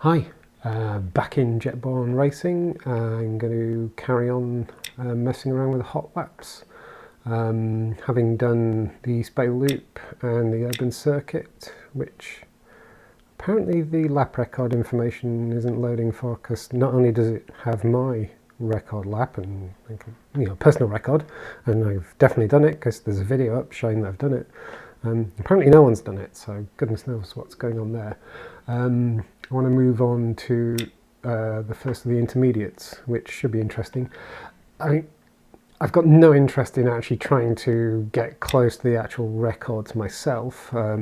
Hi, back in Jetborne racing. I'm going to carry on messing around with the hot laps. Having done the East Bay Loop and the urban circuit, which apparently the lap record information isn't loading for, because not only does it have my record lap and personal record, and I've definitely done it because there's a video up showing that I've done it. Apparently no one's done it, so goodness knows what's going on there. I want to move on to the first of the intermediates, which should be interesting. I've got no interest in actually trying to get close to the actual records myself. I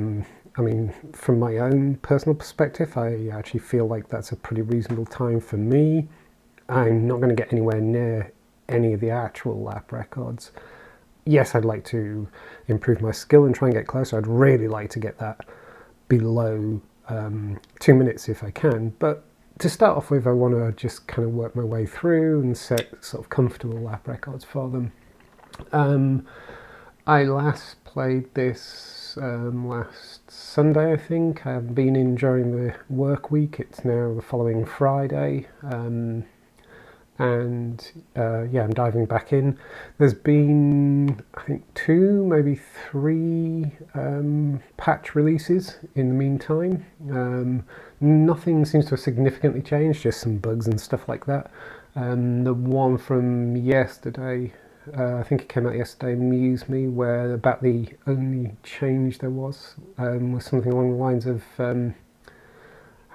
mean, from my own personal perspective, I actually feel like that's a pretty reasonable time for me. I'm not going to get anywhere near any of the actual lap records. Yes, I'd like to improve my skill and try and get closer. I'd really like to get that below 2 minutes if I can. But to start off with, I want to just kind of work my way through and set sort of comfortable lap records for them. I last played this last Sunday, I think. I've been in during the work week. It's now the following Friday. Yeah, I'm diving back in. There's been, I think, 2, maybe 3 patch releases in the meantime. Nothing seems to have significantly changed, just some bugs and stuff like that. The one from yesterday, I think it came out yesterday, amused me, where about the only change there was something along the lines of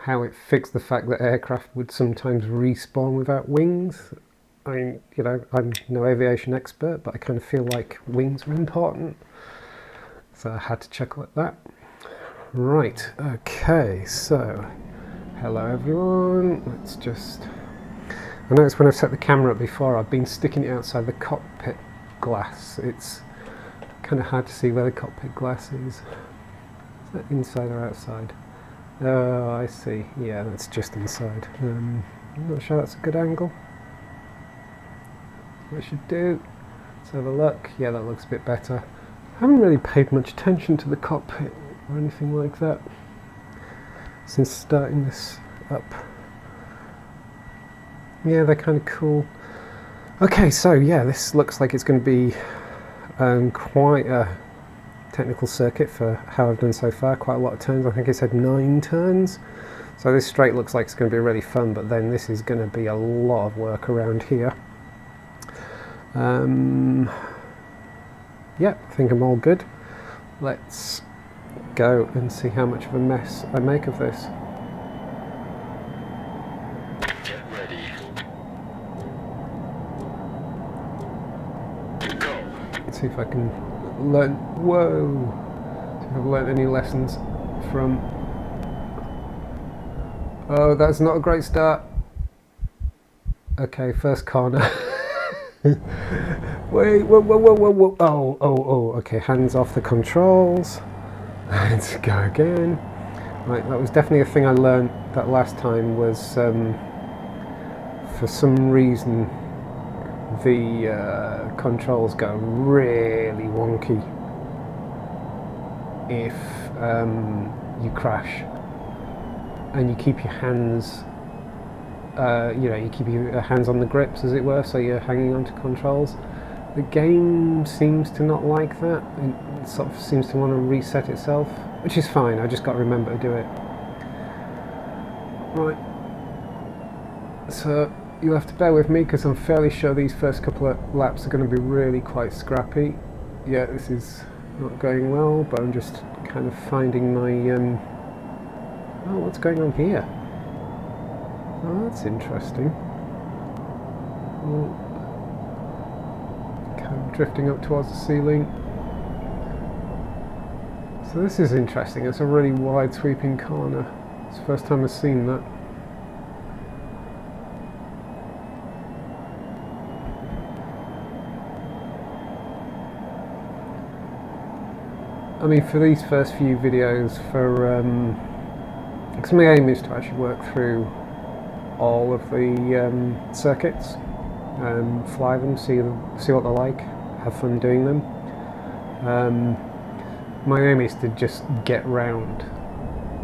how it fixed the fact that aircraft would sometimes respawn without wings. I mean, I'm no aviation expert, but I kind of feel like wings are important, so I had to check like that. Right, okay, so hello everyone. Let's just, I noticed when I've set the camera up before, I've been sticking it outside the cockpit glass. It's kind of hard to see where the cockpit glass is. Is that inside or outside? Oh, I see. Yeah, that's just inside. I'm not sure that's a good angle. What I should do, let's have a look. Yeah, that looks a bit better. I haven't really paid much attention to the cockpit or anything like that since starting this up. Yeah, they're kind of cool. Okay, so yeah, this looks like it's going to be quite a technical circuit for how I've done so far. Quite a lot of turns. I think it said 9 turns. So this straight looks like it's going to be really fun, but then this is going to be a lot of work around here. Yeah, I think I'm all good. Let's go and see how much of a mess I make of this. Get ready. Go. Let's see if I can learn. Whoa! See if I've learned any lessons from. Oh, that's not a great start. Okay, first corner. Wait, whoa. Oh, okay, hands off the controls. Let's go again. Right, that was definitely a thing I learned that last time was, for some reason, the controls go really wonky if you crash and you keep your hands you keep your hands on the grips, as it were, so you're hanging onto controls. The game seems to not like that. It sort of seems to want to reset itself, which is fine. I just got to remember to do it. Right, so you'll have to bear with me because I'm fairly sure these first couple of laps are going to be really quite scrappy. Yeah, this is not going well, but I'm just kind of finding my oh, what's going on here? Oh, that's interesting. Kind of drifting up towards the ceiling. So this is interesting. It's a really wide sweeping corner. It's the first time I've seen that. I mean, for these first few videos, because my aim is to actually work through all of the circuits, fly them, see what they're like, have fun doing them. My aim is to just get round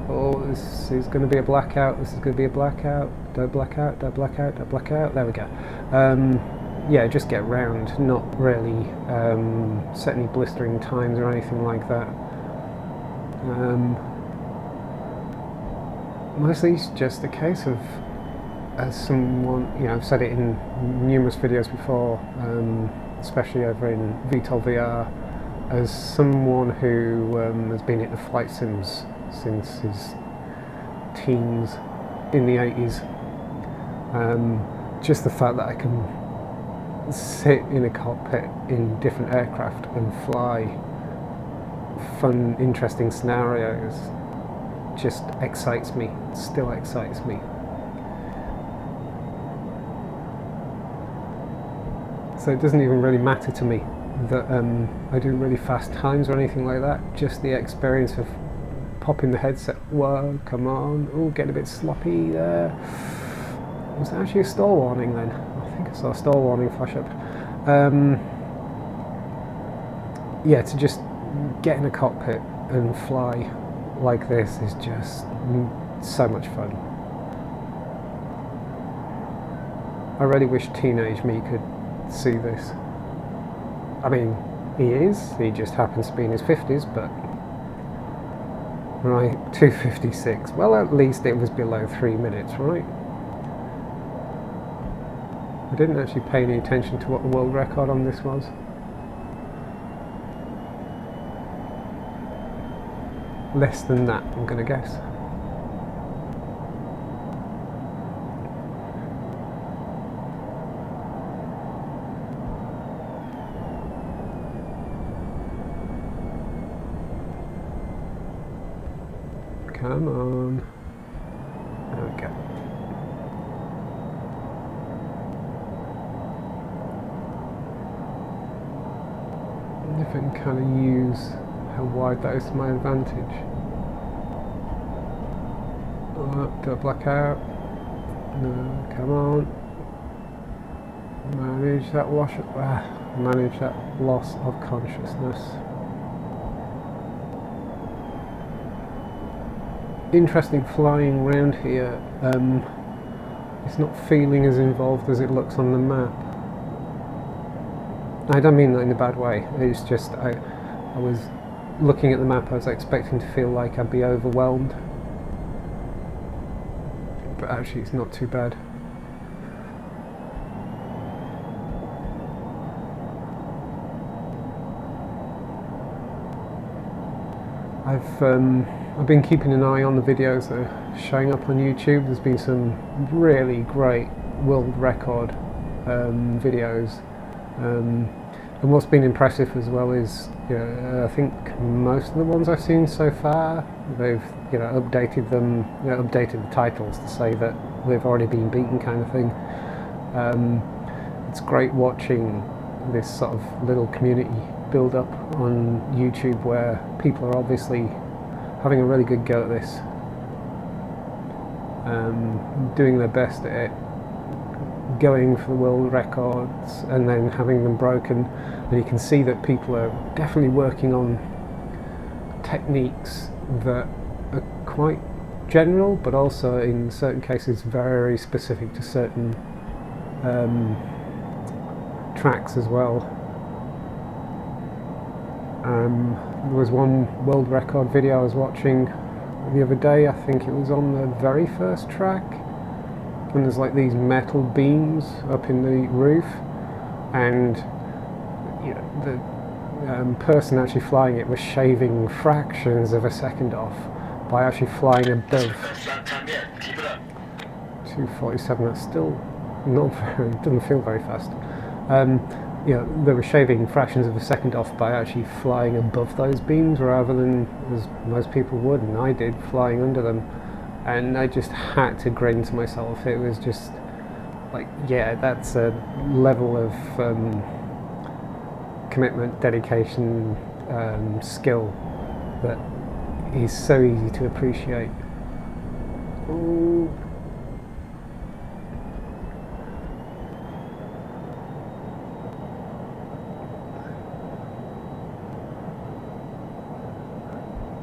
Oh, this is going to be a blackout. This is going to be a blackout. Don't black out, don't black out, don't black out. There we go. Yeah, just get round. Not really set any blistering times or anything like that. Mostly it's just a case of, as someone, I've said it in numerous videos before, especially over in VTOL VR, as someone who has been into flight sims since his teens in the 80s, just the fact that I can sit in a cockpit in different aircraft and fly fun, interesting scenarios just excites me, still excites me. So it doesn't even really matter to me that I do really fast times or anything like that. Just the experience of popping the headset. Whoa, come on. Oh, getting a bit sloppy there. Was that actually a stall warning then? I think I saw a stall warning flash up. Yeah, to just get in a cockpit and fly like this is just so much fun. I really wish teenage me could see this. I mean, he just happens to be in his 50s, but right, 2:56. Well, at least it was below 3 minutes, right? I didn't actually pay any attention to what the world record on this was. Less than that, I'm gonna guess. Come on. There we go. If I can kind of use how wide that is to my advantage. Oh, do I black out? No, come on. Manage that manage that loss of consciousness. Interesting flying around here. It's not feeling as involved as it looks on the map. I don't mean that in a bad way. It's just I was looking at the map. I was expecting to feel like I'd be overwhelmed, but actually it's not too bad. I've been keeping an eye on the videos that are showing up on YouTube. There's been some really great world record videos, and what's been impressive as well is I think most of the ones I've seen so far, they've updated them, updated the titles to say that they've already been beaten, kind of thing. It's great watching this sort of little community build up on YouTube where people are obviously having a really good go at this, doing their best at it, going for the world records and then having them broken, and you can see that people are definitely working on techniques that are quite general but also in certain cases very specific to certain tracks as well. There was one world record video I was watching the other day. I think it was on the very first track, and there's like these metal beams up in the roof, and the person actually flying it was shaving fractions of a second off by actually flying above 247. That's still not very, it doesn't feel very fast. They were shaving fractions of a second off by actually flying above those beams rather than, as most people would, and I did, flying under them. And I just had to grin to myself. It was just like, yeah, that's a level of commitment, dedication, skill that is so easy to appreciate. Ooh.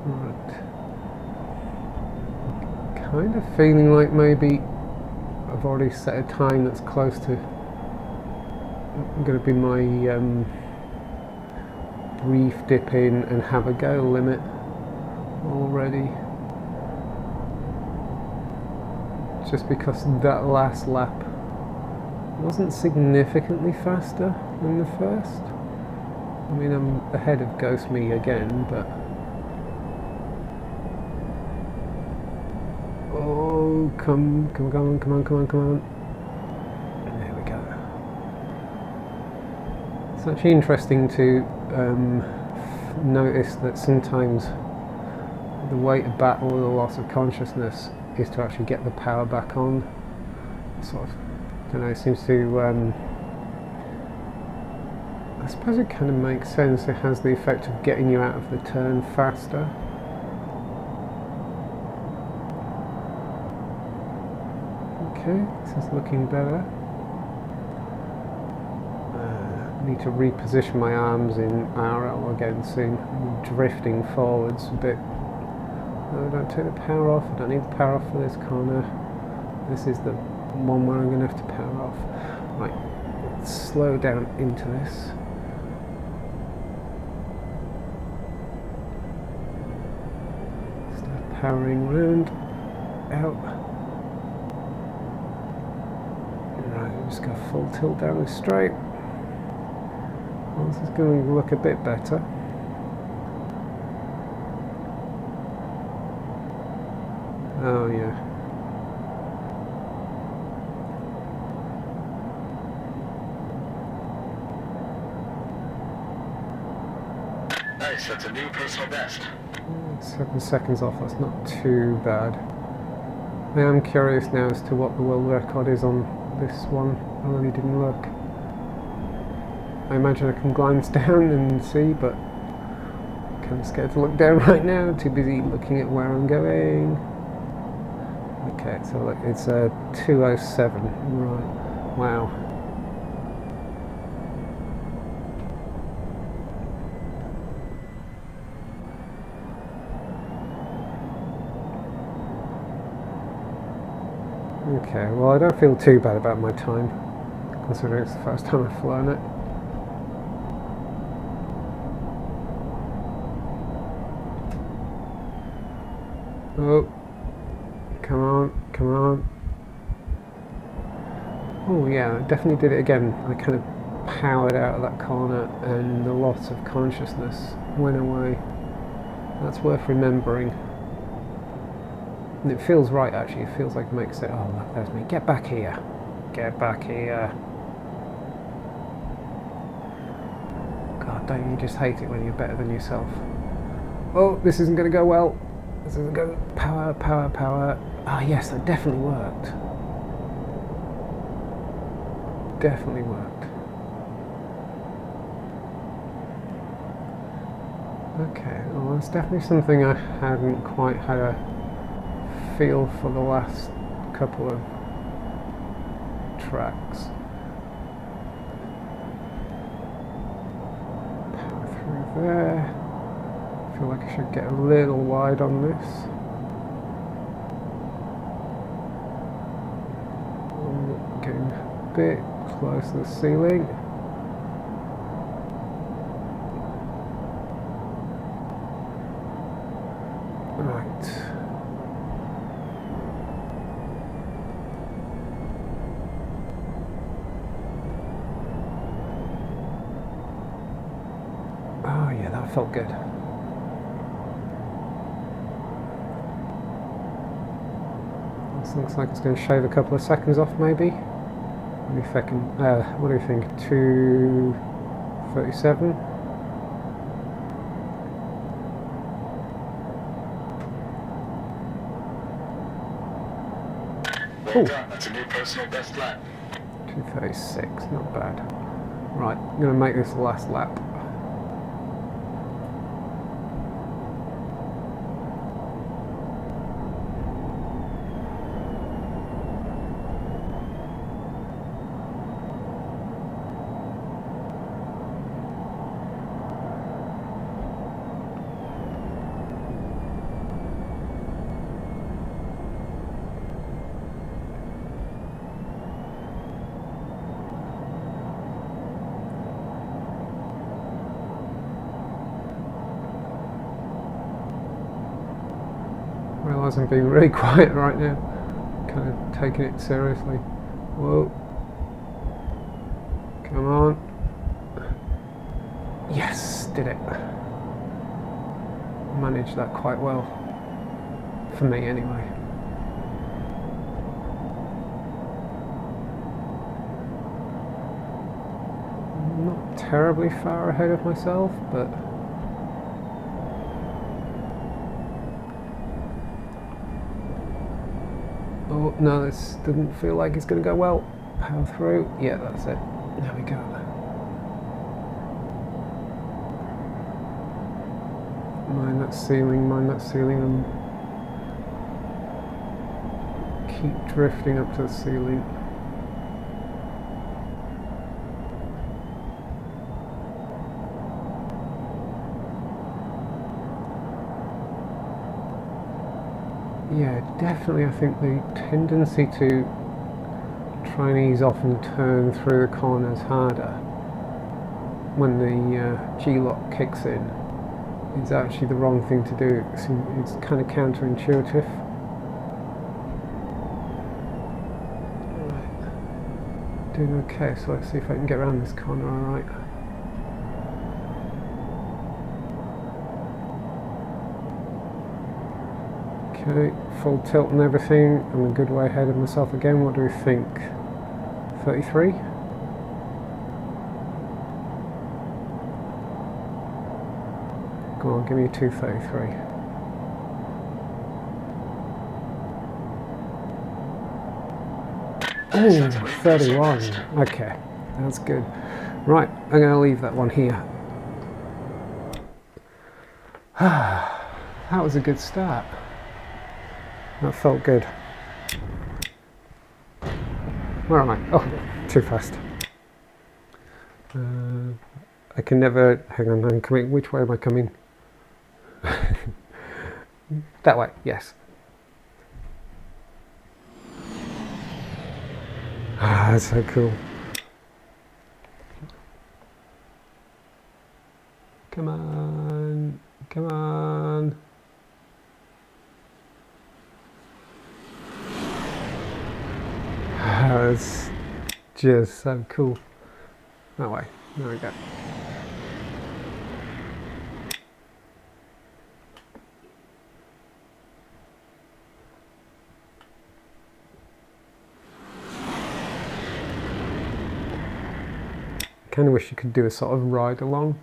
Right. kind of feeling like maybe I've already set a time that's close to going to be my brief dip in and have a go limit already. Just because that last lap wasn't significantly faster than the first. I mean, I'm ahead of Ghost Me again, but oh, come on. There we go. It's actually interesting to notice that sometimes the way to battle the loss of consciousness is to actually get the power back on. Sort of, I don't know, it seems to, I suppose it kind of makes sense. It has the effect of getting you out of the turn faster. Okay, this is looking better. Need to reposition my arms in RL again soon. I'm drifting forwards a bit. No, don't take the power off. I don't need the power off for this corner. This is the one where I'm going to have to power off. Right, let's slow down into this. Start powering round, out. Right, just go full tilt down the straight. Well, this is going to look a bit better. Oh yeah. Nice, that's a new personal best. 7 seconds off, that's not too bad. I am curious now as to what the world record is on this one. I really didn't look. I imagine I can glance down and see, but I'm kind of scared to look down right now. Too busy looking at where I'm going. Okay, so look, it's a 2:07. Right. Wow. Okay, well I don't feel too bad about my time, considering it's the first time I've flown it. Oh, come on. Oh yeah, I definitely did it again. I kind of powered out of that corner and the loss of consciousness went away. That's worth remembering. And it feels right actually, it feels like it makes it, oh look, there's me, get back here. Get back here. God, don't you just hate it when you're better than yourself? Oh, this isn't going to go well. This isn't going to, power. Ah yes, that definitely worked. Definitely worked. Okay, well that's definitely something I hadn't quite had a feel for the last couple of tracks. Power through there. I feel like I should get a little wide on this. Getting a bit close to the ceiling. Right. Oh yeah, that felt good. This looks like it's going to shave a couple of seconds off maybe. Maybe if I can, what do you think, 2:37? Well done, that's a new personal best lap. 2:36, not bad. Right, I'm going to make this the last lap. realised I'm being really quiet right now. Kind of taking it seriously. Whoa. Come on. Yes, did it. Managed that quite well. For me anyway. Not terribly far ahead of myself, but oh no, this didn't feel like it's going to go well. Power through. Yeah, that's it. There we go. Mind that ceiling, mind that ceiling. Keep drifting up to the ceiling. Yeah, definitely I think the tendency to try and ease off and turn through the corners harder when the G-lock kicks in is actually the wrong thing to do. It's kind of counterintuitive. Right. Doing okay, so let's see if I can get around this corner alright. Okay, full tilt and everything. I'm a good way ahead of myself again. What do we think? 33? Go on, give me a 233. Oh, 31. Okay, that's good. Right, I'm going to leave that one here. That was a good start. That felt good. Where am I? Oh, too fast. I can never... Hang on, I'm coming... Which way am I coming? That way, yes. Ah, that's so cool. Come on. Come on. That's just so cool. That way. There we go. I kind of wish you could do a sort of ride along.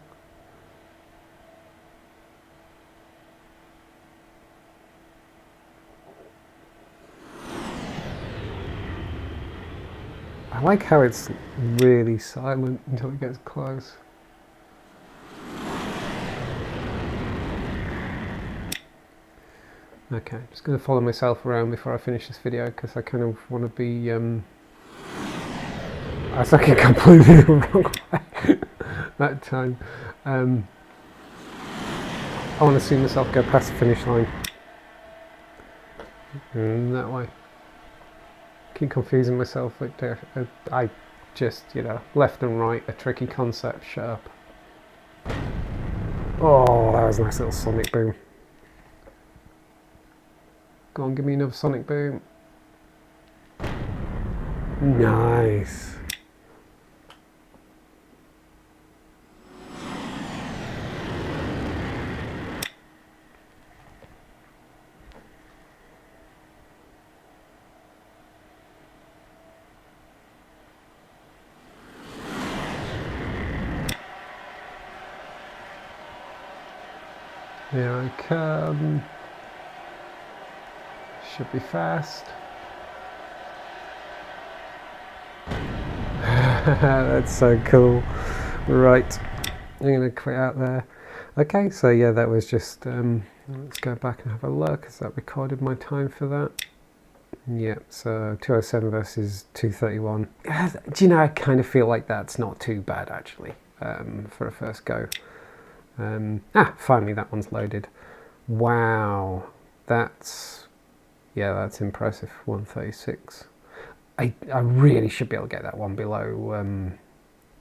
I like how it's really silent until it gets close. Okay, I'm just going to follow myself around before I finish this video because I kind of want to be... I was looking completely the wrong way that time. I want to see myself go past the finish line. And that way. Keep confusing myself with I just, you know, left and right, a tricky concept, shut up. Oh, that was a nice little sonic boom. Go on, give me another sonic boom. Nice. Here I come. Should be fast. That's so cool. Right, I'm going to quit out there. Okay, so yeah, that was just, let's go back and have a look. Has that recorded my time for that? Yep, so 207 versus 231. Do you know, I kind of feel like that's not too bad actually, for a first go. Finally that one's loaded. Wow, that's impressive. 136. I really should be able to get that one below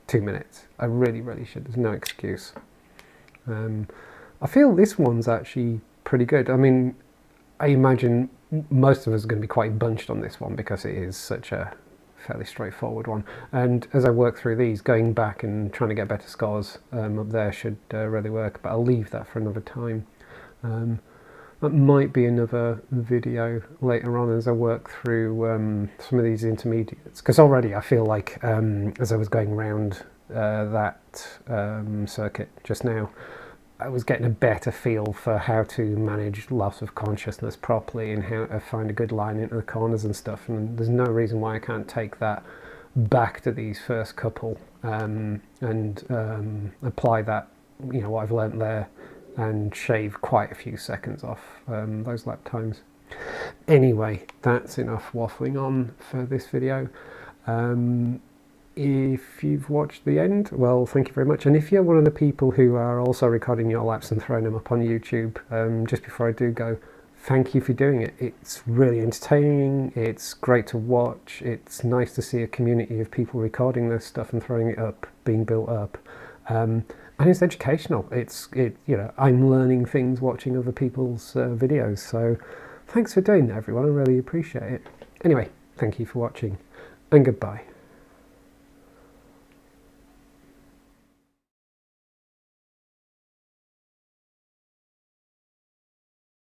2 minutes. I really should. There's no excuse. I feel this one's actually pretty good. I mean, I imagine most of us are going to be quite bunched on this one because it is such a fairly straightforward one. And as I work through these, going back and trying to get better scores up there should really work, but I'll leave that for another time. That might be another video later on as I work through some of these intermediates, because already I feel like as I was going around that circuit just now, I was getting a better feel for how to manage loss of consciousness properly and how to find a good line into the corners and stuff, and there's no reason why I can't take that back to these first couple and apply that, you know, what I've learnt there, and shave quite a few seconds off those lap times. Anyway, that's enough waffling on for this video. If you've watched the end, well, thank you very much. And if you're one of the people who are also recording your laps and throwing them up on YouTube, just before I do go, thank you for doing it. It's really entertaining, it's great to watch, it's nice to see a community of people recording this stuff and throwing it up, being built up. And it's educational. You know, I'm learning things watching other people's videos. So thanks for doing that, everyone. I really appreciate it. Anyway, thank you for watching, and goodbye.